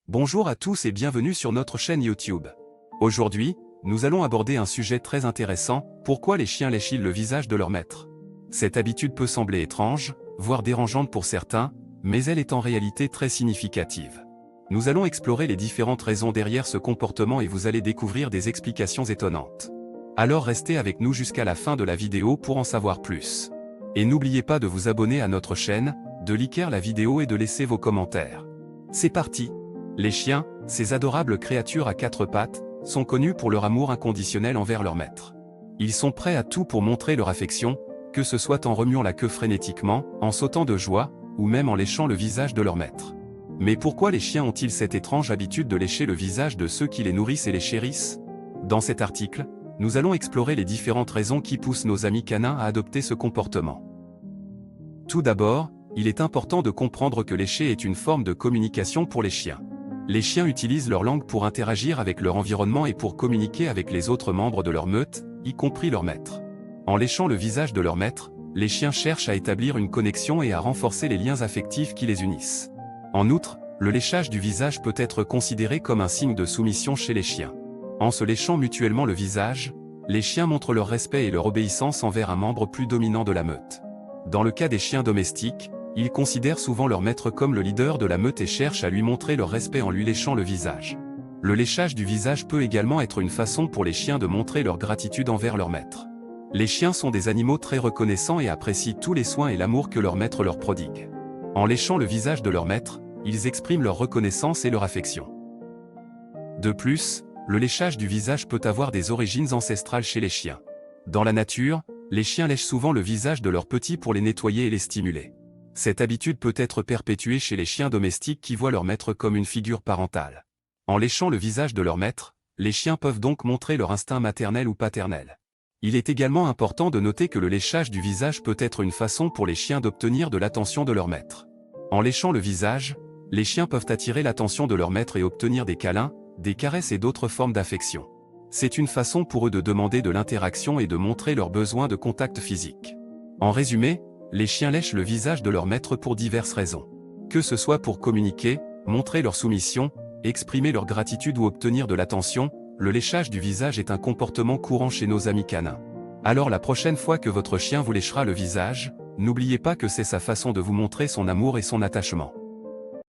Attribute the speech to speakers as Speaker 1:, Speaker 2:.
Speaker 1: Bonjour à tous et bienvenue sur notre chaîne YouTube. Aujourd'hui, nous allons aborder un sujet très intéressant, pourquoi les chiens lèchent-ils le visage de leur maître? Cette habitude peut sembler étrange, voire dérangeante pour certains, mais elle est en réalité très significative. Nous allons explorer les différentes raisons derrière ce comportement et vous allez découvrir des explications étonnantes. Alors restez avec nous jusqu'à la fin de la vidéo pour en savoir plus. Et n'oubliez pas de vous abonner à notre chaîne, de liker la vidéo et de laisser vos commentaires. C'est parti! Les chiens, ces adorables créatures à quatre pattes, sont connus pour leur amour inconditionnel envers leur maître. Ils sont prêts à tout pour montrer leur affection, que ce soit en remuant la queue frénétiquement, en sautant de joie, ou même en léchant le visage de leur maître. Mais pourquoi les chiens ont-ils cette étrange habitude de lécher le visage de ceux qui les nourrissent et les chérissent? Dans cet article, nous allons explorer les différentes raisons qui poussent nos amis canins à adopter ce comportement. Tout d'abord, il est important de comprendre que lécher est une forme de communication pour les chiens. Les chiens utilisent leur langue pour interagir avec leur environnement et pour communiquer avec les autres membres de leur meute, y compris leur maître. En léchant le visage de leur maître, les chiens cherchent à établir une connexion et à renforcer les liens affectifs qui les unissent. En outre, le léchage du visage peut être considéré comme un signe de soumission chez les chiens. En se léchant mutuellement le visage, les chiens montrent leur respect et leur obéissance envers un membre plus dominant de la meute. Dans le cas des chiens domestiques, ils considèrent souvent leur maître comme le leader de la meute et cherchent à lui montrer leur respect en lui léchant le visage. Le léchage du visage peut également être une façon pour les chiens de montrer leur gratitude envers leur maître. Les chiens sont des animaux très reconnaissants et apprécient tous les soins et l'amour que leur maître leur prodigue. En léchant le visage de leur maître, ils expriment leur reconnaissance et leur affection. De plus, le léchage du visage peut avoir des origines ancestrales chez les chiens. Dans la nature, les chiens lèchent souvent le visage de leurs petits pour les nettoyer et les stimuler. Cette habitude peut être perpétuée chez les chiens domestiques qui voient leur maître comme une figure parentale. En léchant le visage de leur maître, les chiens peuvent donc montrer leur instinct maternel ou paternel. Il est également important de noter que le léchage du visage peut être une façon pour les chiens d'obtenir de l'attention de leur maître. En léchant le visage, les chiens peuvent attirer l'attention de leur maître et obtenir des câlins, des caresses et d'autres formes d'affection. C'est une façon pour eux de demander de l'interaction et de montrer leur besoin de contact physique. En résumé, les chiens lèchent le visage de leur maître pour diverses raisons. Que ce soit pour communiquer, montrer leur soumission, exprimer leur gratitude ou obtenir de l'attention, le léchage du visage est un comportement courant chez nos amis canins. Alors la prochaine fois que votre chien vous léchera le visage, n'oubliez pas que c'est sa façon de vous montrer son amour et son attachement.